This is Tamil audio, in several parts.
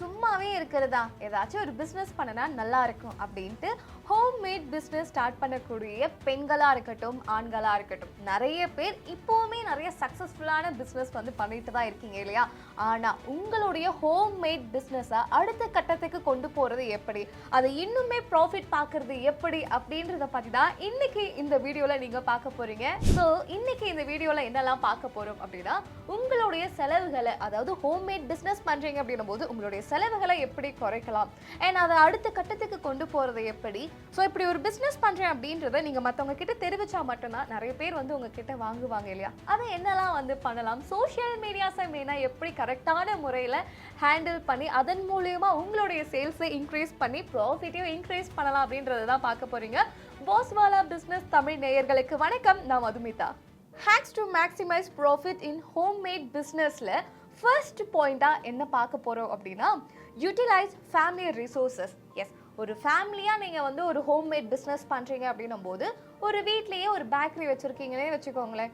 சும்மாவே இருக்கிறதா, ஏதாச்சும் ஒரு பிஸ்னஸ் பண்ணனா நல்லா இருக்கும் அப்படின்ட்டு ஹோம் மேட் பிஸ்னஸ் ஸ்டார்ட் பண்ணக்கூடிய பெண்களா இருக்கட்டும், ஆண்களா இருக்கட்டும், நிறைய பேர் இப்போவுமே நிறைய சக்ஸஸ்ஃபுல்லான பிஸ்னஸ் வந்து பண்ணிட்டு தான் இருக்கீங்க இல்லையா? ஆனால் உங்களுடைய ஹோம் மேட் பிஸ்னஸை அடுத்த கட்டத்துக்கு கொண்டு போகிறது எப்படி, அதை இன்னுமே ப்ராஃபிட் பார்க்கறது எப்படி அப்படின்றத பற்றி தான் இன்னைக்கு இந்த வீடியோவில் நீங்கள் பார்க்க போகிறீங்க. ஸோ இன்னைக்கு இந்த வீடியோவில் என்னெல்லாம் பார்க்க போகிறோம் அப்படின்னா, உங்களுடைய செலவுகளை, அதாவது ஹோம் மேட் பிஸ்னஸ் பண்ணுறீங்க அப்படின்னும் போது உங்களுடைய செலவுகளை எப்படி குறைக்கலாம் அண்ட் அதை அடுத்த கட்டத்துக்கு கொண்டு போகிறது எப்படி. ஸோ இப்படி ஒரு பிஸ்னஸ் பண்ணுறேன் அப்படின்றத நீங்கள் மற்றவங்க கிட்ட தெரிவிச்சா மட்டும்தான் நிறைய பேர் வந்து உங்ககிட்ட வாங்குவாங்க இல்லையா? அதை என்னெல்லாம் வந்து பண்ணலாம், சோஷியல் மீடியாஸை மெயினாக எப்படி கரெக்டான முறையில் ஹேண்டில் பண்ணி அதன் மூலியமா உங்களுடைய சேல்ஸை இன்க்ரீஸ் பண்ணி ப்ராஃபிட்டையும் இன்க்ரீஸ் பண்ணலாம் அப்படின்றத தான் பார்க்க போகிறீங்க. பாஸ்வாலா பிஸ்னஸ் தமிழ் நேயர்களுக்கு வணக்கம், நான் Madhumita. Hacks to maximise profit in home made பிஸ்னஸில் ஃபர்ஸ்ட் பாயிண்டாக என்ன பார்க்க போகிறோம் அப்படின்னா, யூட்டிலைஸ் ஃபேமிலி ரிசோர்ஸஸ். எஸ், ஒரு ஃபேமிலியாக நீங்கள் வந்து ஒரு ஹோம் மேட் பிஸ்னஸ் பண்ணுறீங்க அப்படின்னும் போது ஒரு வீட்லேயே ஒரு பேக்கரி வச்சுருக்கீங்கன்னே வச்சுக்கோங்களேன்.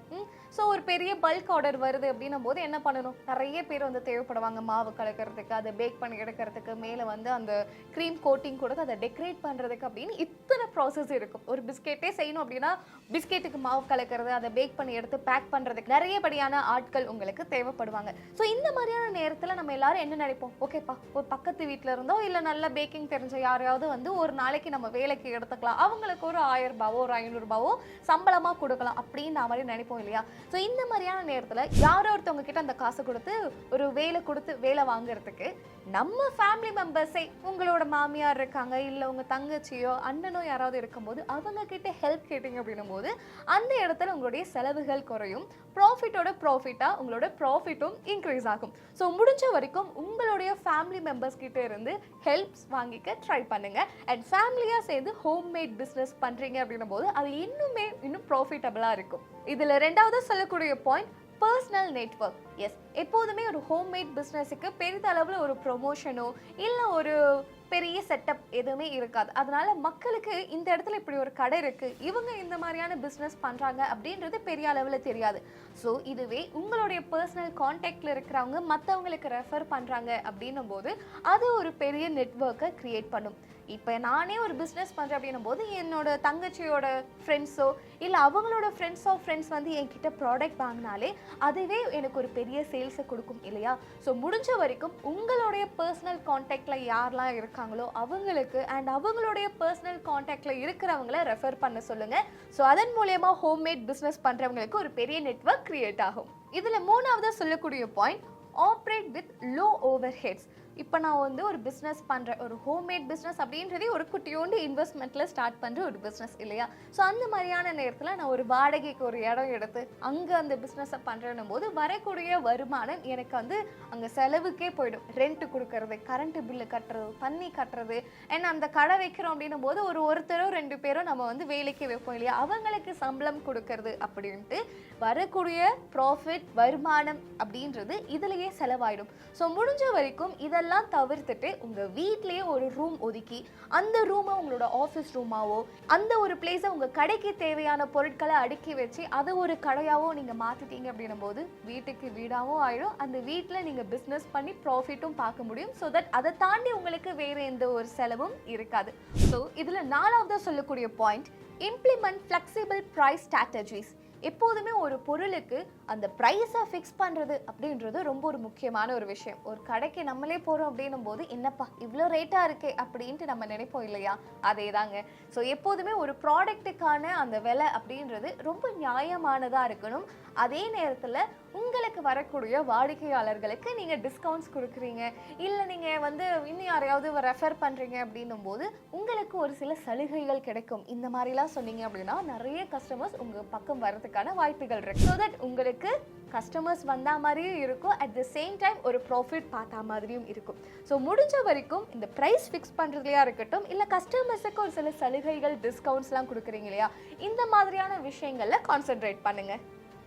ஸோ ஒரு பெரிய பல்க் ஆர்டர் வருது அப்படின்னும் போது என்ன பண்ணணும், நிறைய பேர் வந்து தேவைப்படுவாங்க. மாவு கலக்கிறதுக்கு, அதை பேக் பண்ணி எடுக்கிறதுக்கு, மேலே வந்து அந்த க்ரீம் கோட்டிங் கொடுத்து அதை டெக்கரேட் பண்ணுறதுக்கு அப்படின்னு இத்தனை ப்ராசஸ் இருக்கும். ஒரு பிஸ்கெட்டே செய்யணும் அப்படின்னா பிஸ்கெட்டுக்கு மாவு கலக்கிறது, அதை பேக் பண்ணி எடுத்து பேக் பண்ணுறதுக்கு நிறையபடியான ஆட்கள் உங்களுக்கு தேவைப்படுவாங்க. ஸோ இந்த மாதிரியான நேரத்தில் நம்ம எல்லாரும் என்ன நினைப்போம், ஓகேப்பா ஒரு பக்கத்து வீட்டில் இருந்தோ இல்லை நல்ல பேக்கிங் தெரிஞ்ச யாரையாவது வந்து ஒரு நாளைக்கு நம்ம வேலைக்கு எடுத்துக்கலாம், அவங்களுக்கு ஒரு 1000 ரூபாவோ ஒரு 500 ரூபாவோ சம்பளமாக கொடுக்கலாம் அப்படின்னு மாதிரி நினைப்போம் இல்லையா? ஸோ இந்த மாதிரியான நேரத்தில் யாரோ ஒருத்தவங்க கிட்ட அந்த காசை கொடுத்து ஒரு வேலை கொடுத்து வேலை வாங்குறதுக்கு நம்ம ஃபேமிலி மெம்பர்ஸை, உங்களோட மாமியார் இருக்காங்க, இல்லை உங்கள் தங்கச்சியோ அண்ணனோ யாராவது இருக்கும்போது அவங்க கிட்ட ஹெல்ப் கேட்டிங்க அப்படின்னும் போது அந்த இடத்துல உங்களுடைய செலவுகள் குறையும், ப்ராஃபிட்டாக உங்களோட ப்ராஃபிட்டும் இன்க்ரீஸ் ஆகும். ஸோ முடிஞ்ச வரைக்கும் உங்களுடைய ஃபேமிலி மெம்பர்ஸ் கிட்ட இருந்து ஹெல்ப்ஸ் வாங்கிக்க ட்ரை பண்ணுங்க. அண்ட் ஃபேமிலியாக சேர்ந்து ஹோம் மேட் பிஸ்னஸ் பண்ணுறீங்க அப்படின்னும் போது அது இன்னும் ப்ராஃபிட்டபிளாக இருக்கும். இதில் ரெண்டாவது சொல்லக்கூடிய பாயிண்ட் பர்சனல் நெட்வொர்க். எஸ், எப்போதுமே ஒரு ஹோம் மேட் பிஸ்னஸுக்கு பெரிதளவில் ஒரு ப்ரொமோஷனோ இல்லை ஒரு பெரிய செட்டப் எதுவுமே இருக்காது. அதனால மக்களுக்கு இந்த இடத்துல இப்படி ஒரு கடை இருக்குது, இவங்க இந்த மாதிரியான பிஸ்னஸ் பண்ணுறாங்க அப்படின்றது பெரிய அளவில் தெரியாது. ஸோ இதுவே உங்களுடைய பர்சனல் கான்டாக்டில் இருக்கிறவங்க மற்றவங்களுக்கு ரெஃபர் பண்ணுறாங்க அப்படின்னும் போது அது ஒரு பெரிய நெட்வொர்க்கை க்ரியேட் பண்ணும். இப்போ நானே ஒரு பிஸ்னஸ் பண்ணுறேன் அப்படின்னும் போது என்னோட தங்கச்சியோட ஃப்ரெண்ட்ஸோ இல்லை அவங்களோட ஃப்ரெண்ட்ஸ் வந்து என்கிட்ட ப்ராடக்ட் வாங்கினாலே அதுவே எனக்கு ஒரு பெரிய சேல்ஸை கொடுக்கும் இல்லையா? ஸோ முடிஞ்ச வரைக்கும் உங்களுடைய பர்சனல் கான்டாக்டில் யாரெல்லாம் இருக்காங்களோ அவங்களுக்கு அண்ட் அவங்களுடைய பர்சனல் கான்டாக்டில் இருக்கிறவங்கள ரெஃபர் பண்ண சொல்லுங்கள். ஸோ அதன் மூலயமா ஹோம் மேட் பிஸ்னஸ் பண்ணுறவங்களுக்கு ஒரு பெரிய நெட்வொர்க் கிரியேட் ஆகும். இதில் மூணாவது சொல்லக்கூடிய point operate with low overheads. இப்போ நான் வந்து ஒரு பிஸ்னஸ் பண்ணுறேன், ஒரு ஹோம்மேட் பிஸ்னஸ் அப்படின்றதே ஒரு குட்டியோண்டு இன்வெஸ்ட்மெண்ட்டில் ஸ்டார்ட் பண்ணுற ஒரு பிஸ்னஸ் இல்லையா? ஸோ அந்த மாதிரியான நேரத்தில் நான் ஒரு வாடகைக்கு ஒரு இடம் எடுத்து அங்கே அந்த பிஸ்னஸை பண்ணுறேன்னும் போது வரக்கூடிய வருமானம் எனக்கு வந்து அங்கே செலவுக்கே போயிடும். ரெண்ட்டு கொடுக்கறது, கரண்ட்டு பில்லு கட்டுறது, தண்ணி கட்டுறது, ஏன்னா அந்த கடை வைக்கிறோம் அப்படின்னும் போது ஒருத்தரோ 2 பேரோ நம்ம வந்து வேலைக்கு வைப்போம் இல்லையா, அவங்களுக்கு சம்பளம் கொடுக்கறது அப்படின்ட்டு வரக்கூடிய ப்ராஃபிட் வருமானம் அப்படின்றது இதுலேயே செலவாயிடும். ஸோ முடிஞ்ச வரைக்கும் இதெல்லாம் தவிர்த்துட்டு உங்கள் வீட்லேயே ஒரு ரூம் ஒதுக்கி அந்த ரூமை உங்களோட ஆஃபீஸ் ரூமாவோ அந்த ஒரு பிளேஸை உங்கள் கடைக்கு தேவையான பொருட்களை அடுக்கி வச்சு அதை ஒரு கடையாவோ நீங்கள் மாற்றிட்டீங்க அப்படின்னும் போது வீட்டுக்கு வீடாகவும் ஆயிடும். அந்த வீட்டில் நீங்கள் பிஸ்னஸ் பண்ணி ப்ராஃபிட்டும் பார்க்க முடியும். ஸோ தட் அதை தாண்டி உங்களுக்கு வேறு எந்த ஒரு செலவும் இருக்காது. ஸோ இதில் நாலாவது சொல்லக்கூடிய point implement flexible price strategies. எப்போதுமே ஒரு பொருளுக்கு அந்த ப்ரைஸை ஃபிக்ஸ் பண்ணுறது அப்படின்றது ரொம்ப ஒரு முக்கியமான ஒரு விஷயம். ஒரு கடைக்கு நம்மளே போகிறோம் அப்படின்னும் போது என்னப்பா இவ்வளோ ரேட்டாக இருக்கே அப்படின்ட்டு நம்ம நினைப்போம் இல்லையா? அதே தாங்க. ஸோ எப்போதுமே ஒரு ப்ராடக்ட்டுக்கான அந்த விலை அப்படின்றது ரொம்ப நியாயமானதாக இருக்கணும். அதே நேரத்தில் உங்களுக்கு வரக்கூடிய வாடிக்கையாளர்களுக்கு நீங்கள் டிஸ்கவுண்ட்ஸ் கொடுக்குறீங்க, இல்லை நீங்கள் வந்து இன்னும் யாரையாவது ரெஃபர் பண்ணுறீங்க அப்படின்னும் போது உங்களுக்கு ஒரு சில சலுகைகள் கிடைக்கும். இந்த மாதிரிலாம் சொன்னீங்க அப்படின்னா நிறைய கஸ்டமர்ஸ் உங்கள் பக்கம் வரதுக்கான வாய்ப்புகள் இருக்கு. ஸோ தட் உங்களுக்கு கஸ்டமர்ஸ் வந்தா மாதிரியும் இருக்கும், அட் த சேம் டைம் ஒரு ப்ராஃபிட் பார்த்தா மாதிரியும் இருக்கும். ஸோ முடிஞ்ச வரைக்கும் இந்த ப்ரைஸ் ஃபிக்ஸ் பண்ணுறதுலையா இருக்கட்டும், இல்லை கஸ்டமர்ஸுக்கு ஒரு சில சலுகைகள் டிஸ்கவுண்ட்ஸ்லாம் கொடுக்குறீங்க இல்லையா, இந்த மாதிரியான விஷயங்களில் கான்சென்ட்ரேட் பண்ணுங்கள்.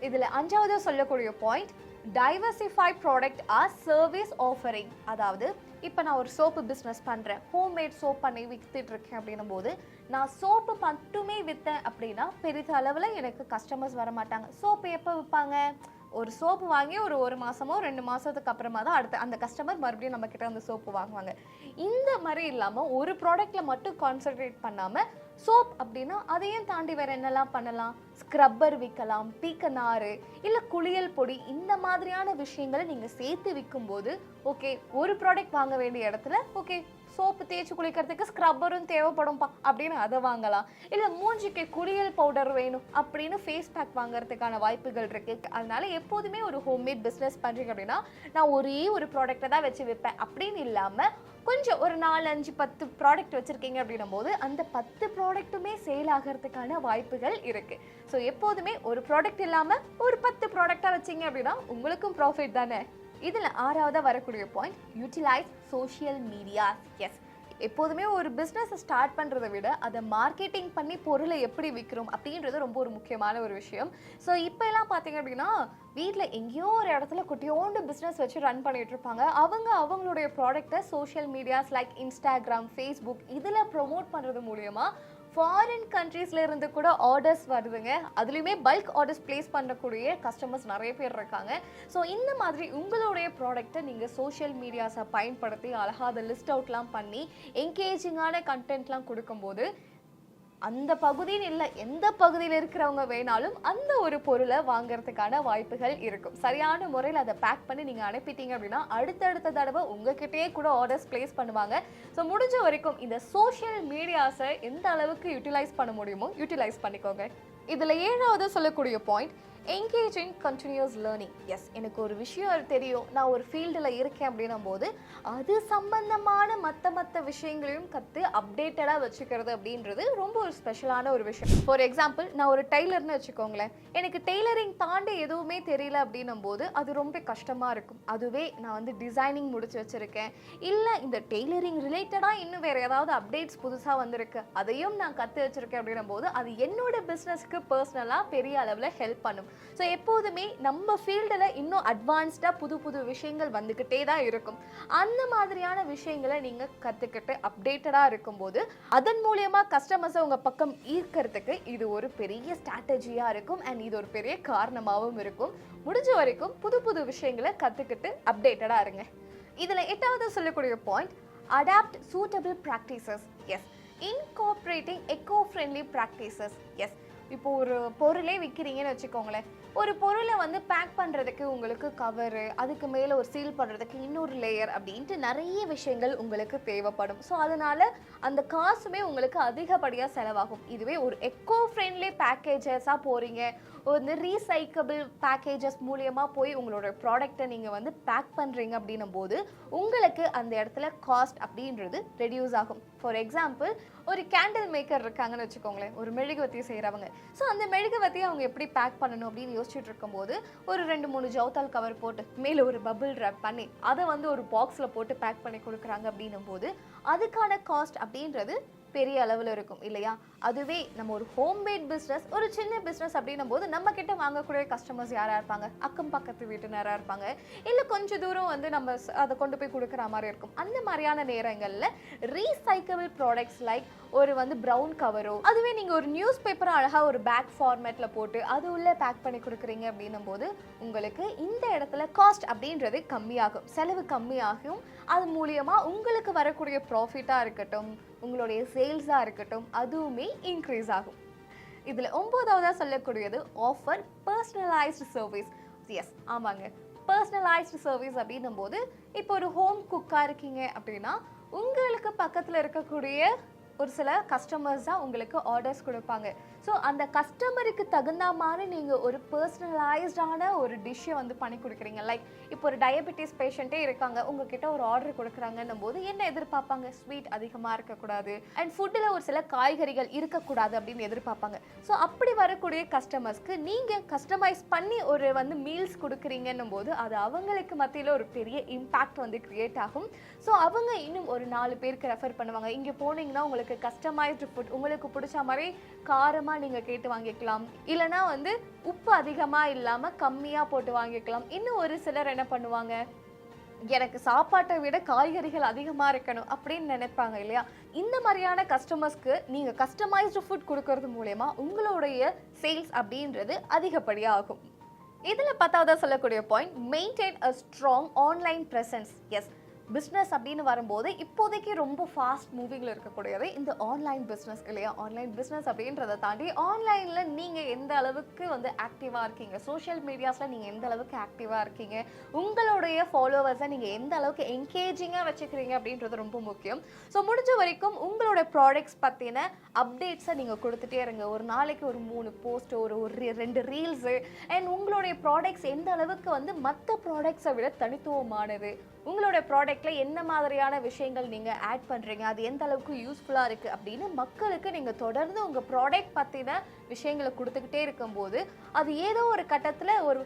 இதில் அஞ்சாவது சொல்லக்கூடிய point diversify product or service offering. அதாவது இப்போ நான் ஒரு சோப்பு பிஸ்னஸ் பண்ணுறேன், ஹோம்மேட் சோப் பண்ணி விற்றுட்டு இருக்கேன் அப்படின்னும் போது நான் சோப்பு மட்டுமே விற்றேன் அப்படின்னா பெரிய அளவில் எனக்கு கஸ்டமர்ஸ் வர மாட்டாங்க. சோப்பு எப்போ விற்பாங்க, ஒரு சோப்பு வாங்கி ஒரு மாசமோ 2 மாசத்துக்கு அப்புறமா தான் அடுத்த அந்த கஸ்டமர் மறுபடியும் நம்ம கிட்ட அந்த சோப்பு வாங்குவாங்க. இந்த மாதிரி இல்லாமல் ஒரு ப்ராடக்ட்ல மட்டும் கான்சென்ட்ரேட் பண்ணாமல் சோப் அப்படின்னா அதையும் தாண்டி வேற என்னெல்லாம் பண்ணலாம்? ஸ்க்ரப்பர் விற்கலாம், பீக்கனாறு இல்லை குளியல் பொடி, இந்த மாதிரியான விஷயங்களை நீங்கள் சேர்த்து விற்கும்போது ஓகே ஒரு ப்ராடக்ட் வாங்க வேண்டிய இடத்துல ஓகே சோப்பு தேய்ச்சி குளிக்கிறதுக்கு ஸ்க்ரப்பரும் தேவைப்படும்பா அப்படின்னு அதை வாங்கலாம். இல்லை மூஞ்சிக்கு குளியல் பவுடர் வேணும் அப்படின்னு ஃபேஸ் பேக் வாங்குறதுக்கான வாய்ப்புகள் இருக்குது. அதனால எப்போதுமே ஒரு ஹோம்மேட் பிஸ்னஸ் பண்ணுறீங்க அப்படின்னா நான் ஒரே ஒரு ப்ராடக்டை தான் வச்சு விற்பேன் அப்படின்னு இல்லாமல் கொஞ்சம் ஒரு 4, 5, 10 ப்ராடக்ட் வச்சுருக்கீங்க அப்படின்னும் போது அந்த 10 ப்ராடக்ட்டுமே சேல் ஆகிறதுக்கான வாய்ப்புகள் இருக்குது. ஸோ எப்போதுமே ஒரு ப்ராடக்ட் இல்லாமல் ஒரு 10 ப்ராடக்டாக வச்சிங்க அப்படின்னா உங்களுக்கும் ப்ராஃபிட் தானே. இதில் 6ஆவதாக வரக்கூடிய point utilize social media. Yes, எப்போதுமே ஒரு பிஸ்னஸை ஸ்டார்ட் பண்ணுறதை விட அதை மார்க்கெட்டிங் பண்ணி பொருளை எப்படி விற்கிறோம் அப்படின்றது ரொம்ப ஒரு முக்கியமான ஒரு விஷயம். ஸோ இப்போ எல்லாம் பார்த்தீங்க அப்படின்னா வீட்டில் எங்கேயோ ஒரு இடத்துல குட்டியோண்டு பிஸ்னஸ் வச்சு ரன் பண்ணிட்டு இருப்பாங்க. அவங்களுடைய ப்ராடக்டை social medias like Instagram, Facebook இதில் ப்ரொமோட் பண்ணுறது மூலயமா ஃபாரின் கண்ட்ரீஸ்ல இருந்து கூட ஆர்டர்ஸ் வருதுங்க. அதுலேயுமே பல்க் ஆர்டர்ஸ் பிளேஸ் பண்ணக்கூடிய கஸ்டமர்ஸ் நிறைய பேர் இருக்காங்க. ஸோ இந்த மாதிரி உங்களுடைய ப்ராடக்ட்டை நீங்கள் சோஷியல் மீடியாஸை பயன்படுத்தி அழகாக அதை லிஸ்ட் அவுட்லாம் பண்ணி என்கேஜிங்கான கண்டென்ட்லாம் கொடுக்கும்போது அந்த பகுதின்னு இல்லை எந்த பகுதியில் இருக்கிறவங்க வேணாலும் அந்த ஒரு பொருளை வாங்குறதுக்கான வாய்ப்புகள் இருக்கும். சரியான முறையில் அதை பேக் பண்ணி நீங்கள் அனுப்பிட்டீங்க அப்படின்னா அடுத்தடுத்த தடவை உங்ககிட்டயே கூட ஆர்டர்ஸ் பிளேஸ் பண்ணுவாங்க. ஸோ முடிஞ்ச வரைக்கும் இந்த சோஷியல் மீடியாஸை எந்த அளவுக்கு யூட்டிலைஸ் பண்ண முடியுமோ யூட்டிலைஸ் பண்ணிக்கோங்க. இதில் 7ஆவது சொல்லக்கூடிய point engaging continuous learning. Yes, எனக்கு ஒரு விஷயம் தெரியும், நான் ஒரு ஃபீல்டில் இருக்கேன் அப்படின்னும் போது அது சம்பந்தமான மற்ற விஷயங்களையும் கற்று அப்டேட்டடாக வச்சுக்கிறது அப்படின்றது ரொம்ப ஒரு ஸ்பெஷலான ஒரு விஷயம். ஃபார் எக்ஸாம்பிள், நான் ஒரு டெய்லர்னு வச்சுக்கோங்களேன். எனக்கு டெய்லரிங் தாண்டி எதுவுமே தெரியல அப்படின்னும் போது அது ரொம்ப கஷ்டமாக இருக்கும். அதுவே நான் வந்து டிசைனிங் முடிச்சு வச்சுருக்கேன், இல்லை இந்த டெய்லரிங் ரிலேட்டடாக இன்னும் வேறு ஏதாவது அப்டேட்ஸ் புதுசாக வந்திருக்கு அதையும் நான் கற்று வச்சுருக்கேன் அப்படின்னும் போது அது என்னோட பிஸ்னஸ்க்கு பர்சனலாக பெரிய அளவில் ஹெல்ப் பண்ணும். ஸோ எப்போதுமே நம்ம ஃபீல்டில் இன்னும் அட்வான்ஸ்டாக புது விஷயங்கள் வந்துக்கிட்டே தான் இருக்கும். அந்த மாதிரியான விஷயங்களை நீங்கள் கற்றுக்கிட்டு அப்டேட்டடாக இருக்கும்போது அதன் மூலியமாக கஸ்டமர்ஸை உங்கள் பக்கம் ஈர்க்கிறதுக்கு இது ஒரு பெரிய ஸ்ட்ராட்டஜியாக இருக்கும் அண்ட் இது ஒரு பெரிய காரணமாகவும் இருக்கும். முடிஞ்ச வரைக்கும் புது விஷயங்களை கற்றுக்கிட்டு அப்டேட்டடாக இருங்க. இதில் 8ஆவது சொல்லக்கூடிய point adopt suitable practices. Yes, incorporating eco friendly practices. Yes, இப்போ ஒரு பொருளே விற்கிறீங்கன்னு வச்சுக்கோங்களேன். ஒரு பொருளை வந்து பேக் பண்ணுறதுக்கு உங்களுக்கு கவரு, அதுக்கு மேலே ஒரு சீல் பண்ணுறதுக்கு இன்னொரு லேயர் அப்படின்ட்டு நிறைய விஷயங்கள் உங்களுக்கு தேவைப்படும். ஸோ அதனால் அந்த காசுமே உங்களுக்கு அதிகப்படியாக செலவாகும். இதுவே ஒரு எக்கோ ஃப்ரெண்ட்லி பேக்கேஜஸாக போகிறீங்க, வந்து ரீசைக்கபிள் பேக்கேஜஸ் மூலியமாக போய் உங்களோட ப்ராடக்டை நீங்கள் வந்து பேக் பண்ணுறீங்க அப்படின்னும் போது உங்களுக்கு அந்த இடத்துல காஸ்ட் அப்படின்றது ரெடியூஸ் ஆகும். ஃபார் எக்ஸாம்பிள், ஒரு கேண்டில் மேக்கர் இருக்காங்கன்னு வச்சுக்கோங்களேன், ஒரு மெழுகுவத்தி செய்கிறவங்க. ஸோ அந்த மெழுகுவத்தியை அவங்க எப்படி பேக் பண்ணணும் அப்படின்னு யோசிச்சுட்டு இருக்கும்போது ஒரு 2-3 ஜவுத்தால் கவர் போட்டு மேலே ஒரு பபிள் ரேப் பண்ணி அதை வந்து ஒரு பாக்ஸில் போட்டு பேக் பண்ணி கொடுக்குறாங்க அப்படின்னும் போது அதுக்கான காஸ்ட் அப்படின்றது பெரிய அளவில் இருக்கும் இல்லையா? அதுவே நம்ம ஒரு ஹோம்மேட் பிஸ்னஸ், ஒரு சின்ன பிஸ்னஸ் அப்படின்னும் போது நம்ம கிட்ட வாங்கக்கூடிய கஸ்டமர்ஸ் யாராக இருப்பாங்க? அக்கம் பக்கத்து வீட்டுனராக இருப்பாங்க, இல்லை கொஞ்சம் தூரம் வந்து நம்ம அதை கொண்டு போய் கொடுக்குற மாதிரி இருக்கும். அந்த மாதிரியான நேரங்களில் ரீசைக்கபிள் ப்ராடக்ட்ஸ் லைக் ஒரு வந்து ப்ரௌன் கவரோ, அதுவே நீங்கள் ஒரு நியூஸ் பேப்பரை அழகாக ஒரு பேக் ஃபார்மேட்டில் போட்டு அது உள்ளே பேக் பண்ணி கொடுக்குறீங்க அப்படின்னும் போது உங்களுக்கு இந்த இடத்துல காஸ்ட் அப்படின்றது கம்மியாகும், செலவு கம்மியாகும். அது மூலியமாக உங்களுக்கு வரக்கூடிய ப்ராஃபிட்டாக இருக்கட்டும், உங்களுடைய சேல்ஸாக இருக்கட்டும், அதுவுமே இன்க்ரீஸ் ஆகும். இதில் 9ஆவதாக சொல்லக்கூடியது ஆஃபர் பர்சனலைஸ்டு சர்வீஸ். எஸ், ஆமாங்க, பர்சனலைஸ்டு சர்வீஸ் அப்படின்னும் போது இப்போ ஒரு ஹோம் குக்காக இருக்கீங்க அப்படின்னா உங்களுக்கு பக்கத்தில் இருக்கக்கூடிய ஒரு சில கஸ்டமர்ஸ் தான் உங்களுக்கு ஆர்டர்ஸ் கொடுப்பாங்க. ஸோ அந்த கஸ்டமருக்கு தகுந்த மாதிரி நீங்கள் ஒரு பர்சனலைஸ்டான ஒரு டிஷ்ஷை வந்து பண்ணி கொடுக்குறீங்க. லைக் இப்போ ஒரு டயபெட்டிஸ் பேஷண்ட்டே இருக்காங்க, உங்ககிட்ட ஒரு ஆர்டர் கொடுக்குறாங்கன்னும் போது என்ன எதிர்பார்ப்பாங்க? ஸ்வீட் அதிகமாக இருக்கக்கூடாது அண்ட் ஃபுட்டில் ஒரு சில காய்கறிகள் இருக்கக்கூடாது அப்படின்னு எதிர்பார்ப்பாங்க. ஸோ அப்படி வரக்கூடிய கஸ்டமர்ஸ்க்கு நீங்கள் கஸ்டமைஸ் பண்ணி ஒரு வந்து மீல்ஸ் கொடுக்குறீங்கன்னும் போது அது அவங்களுக்கு மத்தியில் ஒரு பெரிய இம்பேக்ட் வந்து கிரியேட் ஆகும். ஸோ அவங்க இன்னும் ஒரு 4 பேருக்கு ரெஃபர் பண்ணுவாங்க. இங்கே போனீங்கன்னா உங்களுக்கு கஸ்டமைஸ்டு ஃபுட் உங்களுக்கு பிடிச்ச மாதிரி காரமாக நீங்கள் கேட்டு வாங்கிக்கலாம், இல்லைனா வந்து உப்பு அதிகமாக இல்லாமல் கம்மியாக போட்டு வாங்கிக்கலாம். இன்னும் ஒரு சிலர் என்ன பண்ணுவாங்க, எனக்கு சாப்பாட்டை விட காய்கறிகள் அதிகமாக இருக்கணும் அப்படின்னு நினைப்பாங்க இல்லையா? இந்த மாதிரியான கஸ்டமர்ஸ்க்கு நீங்கள் கஸ்டமைஸ்டு ஃபுட் கொடுக்கறது மூலமா உங்களுடைய சேல்ஸ் அப்படின்றது அதிகப்படியாக ஆகும். இதுல பத்தாவது சொல்லக்கூடிய point, maintain a strong online presence. Yes, business அப்படின்னு வரும்போது இப்போதைக்கு ரொம்ப ஃபாஸ்ட் மூவிங்கில் இருக்கக்கூடியது இந்த ஆன்லைன் பிஸ்னஸ் இல்லையா? ஆன்லைன் பிஸ்னஸ் அப்படின்றத தாண்டி ஆன்லைனில் நீங்கள் எந்த அளவுக்கு வந்து ஆக்டிவாக இருக்கீங்க, சோஷியல் மீடியாஸில் நீங்கள் எந்த அளவுக்கு ஆக்டிவாக இருக்கீங்க, உங்களுடைய ஃபாலோவர்ஸை நீங்கள் எந்த அளவுக்கு என்கேஜிங்காக வச்சுக்கிறீங்க அப்படின்றது ரொம்ப முக்கியம். ஸோ முடிஞ்ச வரைக்கும் உங்களோட ப்ராடக்ட்ஸ் பற்றின அப்டேட்ஸை நீங்கள் கொடுத்துட்டே இருங்க. ஒரு நாளைக்கு ஒரு 3 போஸ்ட், ஒரு 2 ரீல்ஸு, அண்ட் உங்களுடைய ப்ராடக்ட்ஸ் எந்த அளவுக்கு வந்து மற்ற ப்ராடக்ட்ஸை விட தனித்துவமானது, உங்களோட ப்ராடக்ட்ல என்ன மாதிரியான விஷயங்கள் நீங்க ஆட் பண்றீங்க, அது எந்த அளவுக்கு யூஸ்ஃபுல்லா இருக்கு அப்படின்னு மக்களுக்கு நீங்க தொடர்ந்து உங்க ப்ராடக்ட் பத்தின விஷயங்களை கொடுத்துக்கிட்டே இருக்கும்போது, அது ஏதோ ஒரு கட்டத்துல ஒரு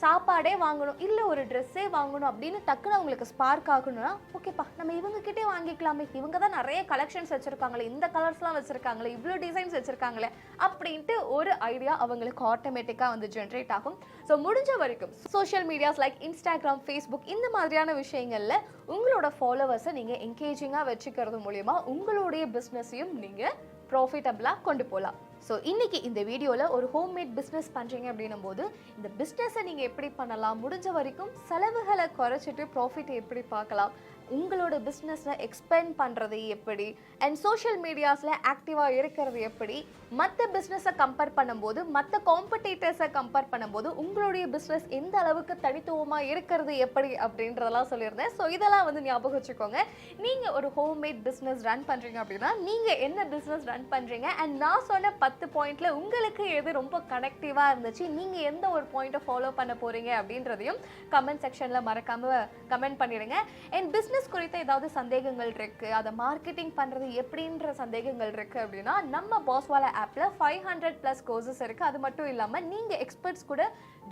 சாப்பாடே வாங்கணும், இல்லை ஒரு ட்ரெஸ்ஸே வாங்கணும் அப்படின்னு டக்குன்னு அவங்களுக்கு ஸ்பார்க் ஆகணும்னா, ஓகேப்பா நம்ம இவங்ககிட்டே வாங்கிக்கலாமே, இவங்க தான் நிறைய கலெக்ஷன்ஸ் வச்சுருக்காங்களே, இந்த கலர்ஸ்லாம் வச்சுருக்காங்களே, இவ்வளோ டிசைன்ஸ் வச்சுருக்காங்களே அப்படின்ட்டு ஒரு ஐடியா அவங்களுக்கு ஆட்டோமேட்டிக்காக வந்து ஜென்ரேட் ஆகும். ஸோ முடிஞ்ச வரைக்கும் social medias like Instagram, Facebook இந்த மாதிரியான விஷயங்களில் உங்களோட ஃபாலோவர்ஸை நீங்கள் என்கேஜிங்காக வச்சுக்கிறது மூலிமா உங்களுடைய பிஸ்னஸையும் நீங்கள் ப்ராஃபிட்டபிளாக கொண்டு போகலாம். ஸோ இன்றைக்கி இந்த வீடியோவில் ஒரு ஹோம்மேட் பிஸ்னஸ் பண்ணுறீங்க அப்படின்னும் போது இந்த பிஸ்னஸை நீங்கள் எப்படி பண்ணலாம், முடிஞ்ச வரைக்கும் செலவுகளை குறைச்சிட்டு ப்ராஃபிட் எப்படி பார்க்கலாம், உங்களோட பிஸ்னஸை எக்ஸ்பேண்ட் பண்ணுறது எப்படி, அண்ட் சோஷியல் மீடியாஸில் ஆக்டிவாக இருக்கிறது எப்படி, மற்ற பிஸ்னஸை கம்பேர் பண்ணும்போது மற்ற காம்படிட்டர்ஸை கம்பேர் பண்ணும்போது உங்களுடைய பிஸ்னஸ் எந்த அளவுக்கு தனித்துவமாக இருக்கிறது எப்படி அப்படின்றதெல்லாம் சொல்லியிருந்தேன். ஸோ இதெல்லாம் வந்து ஞாபகம் வச்சுக்கோங்க. நீங்கள் ஒரு ஹோம்மேட் பிஸ்னஸ் ரன் பண்ணுறீங்க அப்படின்னா நீங்கள் என்ன பிஸ்னஸ் ரன் பண்ணுறீங்க, அண்ட் நான் சொன்ன 10 பாயிண்ட்ல உங்களுக்கு எது ரொம்ப கனெக்டிவாக இருந்துச்சு, நீங்கள் எந்த ஒரு பாயிண்ட்டை ஃபாலோ பண்ண போகிறீங்க அப்படின்றதையும் கமெண்ட் செக்ஷனில் மறக்காமல் கமெண்ட் பண்ணிடுங்க. அண்ட் பிஸ்னஸ் குறித்த ஏதாவது சந்தேகங்கள் இருக்குது, அதை மார்க்கெட்டிங் பண்ணுறது எப்படின்ற சந்தேகங்கள் இருக்குது அப்படின்னா நம்ம பாஸ்வாலா ஆப்பில் 500+ கோர்சஸ் இருக்குது. அது மட்டும் இல்லாமல் நீங்கள் எக்ஸ்பர்ட்ஸ் கூட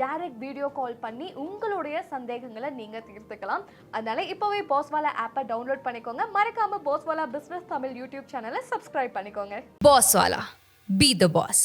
டைரக்ட் வீடியோ கால் பண்ணி உங்களுடைய சந்தேகங்களை நீங்கள் தீர்த்துக்கலாம். அதனால் இப்போவே பாஸ்வாலா ஆப்பை டவுன்லோட் பண்ணிக்கோங்க. மறக்காமல் பாஸ்வாலா பிஸ்னஸ் தமிழ் யூடியூப் சேனலை சப்ஸ்கிரைப் பண்ணிக்கோங்க. பாஸ்வாலா, be the boss.